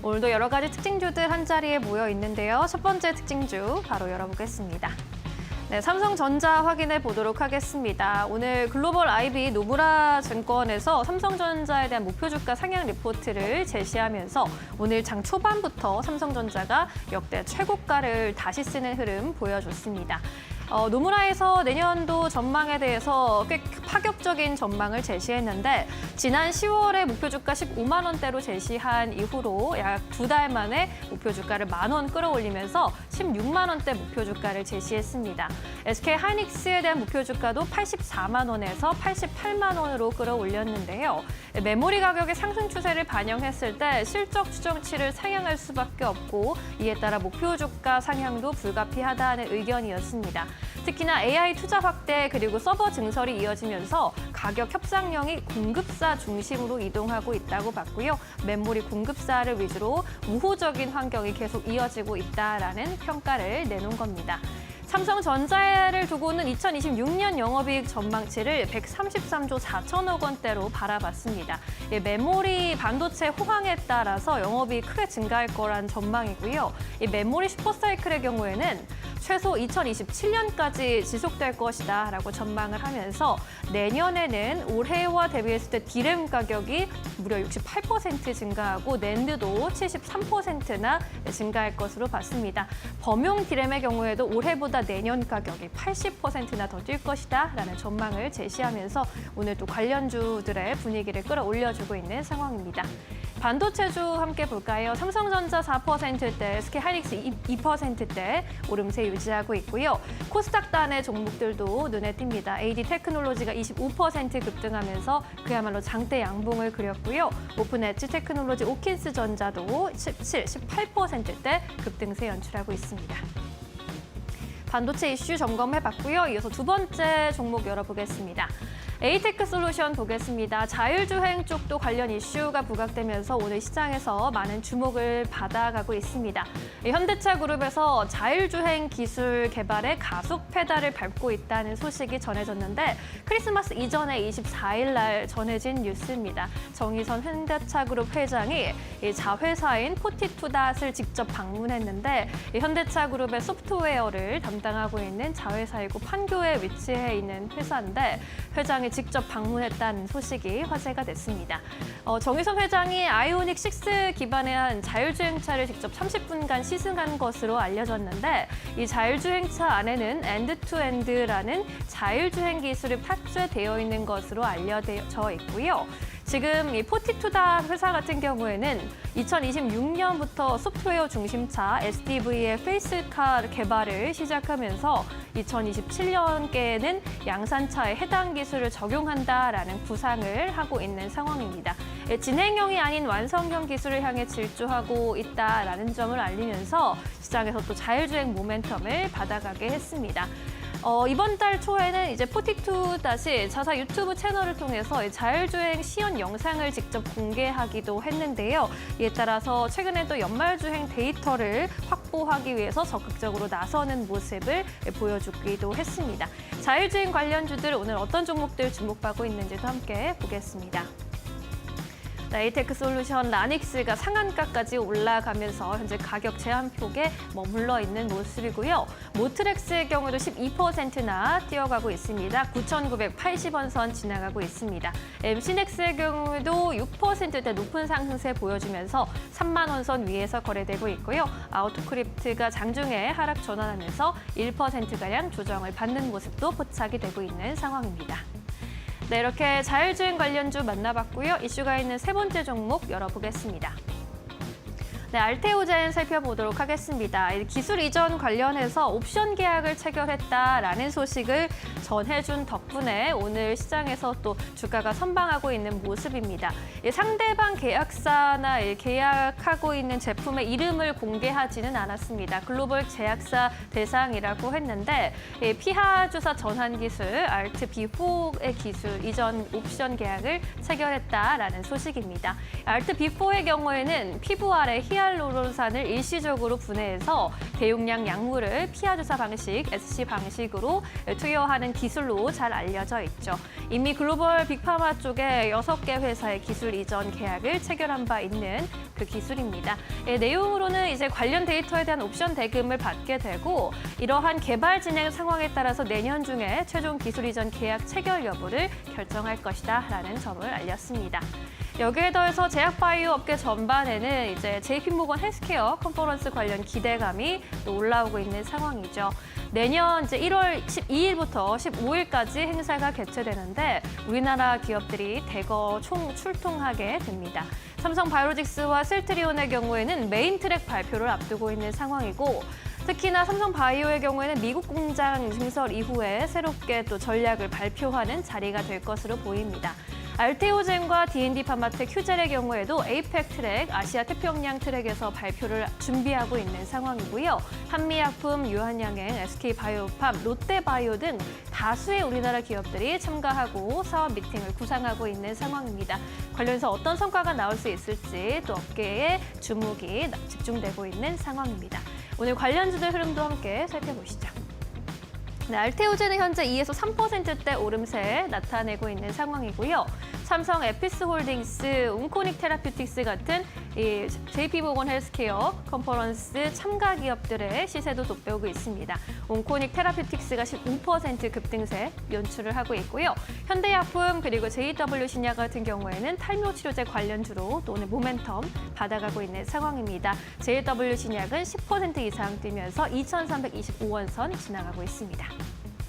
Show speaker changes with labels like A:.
A: 오늘도 여러 가지 특징주들 한자리에 모여 있는데요. 첫 번째 특징주 바로 열어보겠습니다. 네, 삼성전자 확인해 보도록 하겠습니다. 오늘 글로벌 IB 노무라 증권에서 삼성전자에 대한 목표 주가 상향 리포트를 제시하면서 오늘 장 초반부터 삼성전자가 역대 최고가를 다시 쓰는 흐름 보여줬습니다. 노무라에서 내년도 전망에 대해서 꽤 파격적인 전망을 제시했는데 지난 10월에 목표 주가 15만 원대로 제시한 이후로 약 2달 만에 목표 주가를 10,000원 끌어올리면서 16만 원대 목표 주가를 제시했습니다. SK 하이닉스에 대한 목표 주가도 84만 원에서 88만 원으로 끌어올렸는데요. 메모리 가격의 상승 추세를 반영했을 때 실적 추정치를 상향할 수밖에 없고 이에 따라 목표 주가 상향도 불가피하다는 의견이었습니다. 특히나 AI 투자 확대 그리고 서버 증설이 이어지면서 가격 협상력이 공급사 중심으로 이동하고 있다고 봤고요. 메모리 공급사를 위주로 우호적인 환경이 계속 이어지고 있다라는 평가를 내놓은 겁니다. 삼성전자를 두고는 2026년 영업이익 전망치를 133조 4천억 원대로 바라봤습니다. 메모리 반도체 호황에 따라서 영업이익이 크게 증가할 거란 전망이고요. 이 메모리 슈퍼사이클의 경우에는 최소 2027년까지 지속될 것이다라고 전망을 하면서 내년에는 올해와 대비했을 때 디램 가격이 무려 68% 증가하고 낸드도 73%나 증가할 것으로 봤습니다. 범용 디램의 경우에도 올해보다 내년 가격이 80%나 더 뛸 것이다라는 전망을 제시하면서 오늘 또 관련주들의 분위기를 끌어올려주고 있는 상황입니다. 반도체주 함께 볼까요? 삼성전자 4%대, SK 하이닉스 2%대 오름세 유지하고 있고요. 코스닥단의 종목들도 눈에 띕니다. AD 테크놀로지가 25% 급등하면서 그야말로 장대 양봉을 그렸고요. 오픈 엣지 테크놀로지 오킨스 전자도 17, 18%대 급등세 연출하고 있습니다. 반도체 이슈 점검해봤고요. 이어서 두 번째 종목 열어보겠습니다. 에이테크 솔루션 보겠습니다. 자율주행 쪽도 관련 이슈가 부각되면서 오늘 시장에서 많은 주목을 받아가고 있습니다. 현대차 그룹에서 자율주행 기술 개발에 가속 페달을 밟고 있다는 소식이 전해졌는데 크리스마스 이전에 24일 날 전해진 뉴스입니다. 정의선 현대차 그룹 회장이 자회사인 포티투닷을 직접 방문했는데 현대차 그룹의 소프트웨어를 담당하고 있는 자회사이고 판교에 위치해 있는 회사인데 회장이 직접 방문했다는 소식이 화제가 됐습니다. 정의선 회장이 아이오닉 6 기반의 한 자율주행차를 직접 30분간 시승한 것으로 알려졌는데 이 자율주행차 안에는 엔드-투-엔드라는 자율주행 기술이 탑재되어 있는 것으로 알려져 있고요. 지금 이 포티투닷 회사 같은 경우에는 2026년부터 소프트웨어 중심차 SDV의 페이스카 개발을 시작하면서 2027년께에는 양산차에 해당 기술을 적용한다라는 구상을 하고 있는 상황입니다. 진행형이 아닌 완성형 기술을 향해 질주하고 있다라는 점을 알리면서 시장에서 또 자율주행 모멘텀을 받아가게 했습니다. 이번 달 초에는 이제 포티투닷이 자사 유튜브 채널을 통해서 자율주행 시연 영상을 직접 공개하기도 했는데요. 이에 따라서 최근에 또 연말주행 데이터를 확보하기 위해서 적극적으로 나서는 모습을 보여주기도 했습니다. 자율주행 관련주들 오늘 어떤 종목들 주목받고 있는지도 함께 보겠습니다. 에이테크 솔루션 라닉스가 상한가까지 올라가면서 현재 가격 제한폭에 머물러 있는 모습이고요. 모트렉스의 경우도 12%나 뛰어가고 있습니다. 9,980원 선 지나가고 있습니다. MC넥스의 경우에도 6%대 높은 상승세 보여주면서 3만 원 선 위에서 거래되고 있고요. 아우토크립트가 장중에 하락 전환하면서 1%가량 조정을 받는 모습도 포착이 되고 있는 상황입니다. 네, 이렇게 자율주행 관련주 만나봤고요. 이슈가 있는 세 번째 종목 열어보겠습니다. 네, 알테오젠 살펴보도록 하겠습니다. 기술 이전 관련해서 옵션 계약을 체결했다라는 소식을 전해준 덕분에 오늘 시장에서 또 주가가 선방하고 있는 모습입니다. 상대방 계약사나 계약하고 있는 제품의 이름을 공개하지는 않았습니다. 글로벌 제약사 대상이라고 했는데 피하주사 전환 기술 알트비4의 기술 이전 옵션 계약을 체결했다라는 소식입니다. 알트비4의 경우에는 피부알의 히알루론산을 일시적으로 분해해서 대용량 약물을 피하주사 방식, SC 방식으로 투여하는 기술로 잘 알려져 있죠. 이미 글로벌 빅파마 쪽에 6개 회사의 기술 이전 계약을 체결한 바 있는 그 기술입니다. 내용으로는 이제 관련 데이터에 대한 옵션 대금을 받게 되고 이러한 개발 진행 상황에 따라서 내년 중에 최종 기술 이전 계약 체결 여부를 결정할 것이다라는 점을 알렸습니다. 여기에 더해서 제약바이오 업계 전반에는 이제 JP모건 헬스케어 컨퍼런스 관련 기대감이 또 올라오고 있는 상황이죠. 내년 이제 1월 12일부터 15일까지 행사가 개최되는데 우리나라 기업들이 대거 총 출동하게 됩니다. 삼성바이오로직스와 셀트리온의 경우에는 메인 트랙 발표를 앞두고 있는 상황이고 특히나 삼성바이오의 경우에는 미국 공장 증설 이후에 새롭게 또 전략을 발표하는 자리가 될 것으로 보입니다. 알테오젠과 D&D 파마텍 휴젤의 경우에도 에이펙 트랙, 아시아 태평양 트랙에서 발표를 준비하고 있는 상황이고요. 한미약품, 유한양행, SK바이오팜, 롯데바이오 등 다수의 우리나라 기업들이 참가하고 사업 미팅을 구상하고 있는 상황입니다. 관련해서 어떤 성과가 나올 수 있을지 또 업계에 주목이 집중되고 있는 상황입니다. 오늘 관련주들 흐름도 함께 살펴보시죠. 네, 알테오젠은 현재 2에서 3%대 오름세 나타내고 있는 상황이고요. 삼성 에피스홀딩스, 온코닉 테라퓨틱스 같은 이 JP모건 헬스케어 컨퍼런스 참가 기업들의 시세도 돋보이고 있습니다. 온코닉 테라퓨틱스가 15% 급등세 연출을 하고 있고요. 현대약품 그리고 JW 신약 같은 경우에는 탈모 치료제 관련주로 또 오늘 모멘텀 받아가고 있는 상황입니다. JW 신약은 10% 이상 뛰면서 2,325원 선 지나가고 있습니다.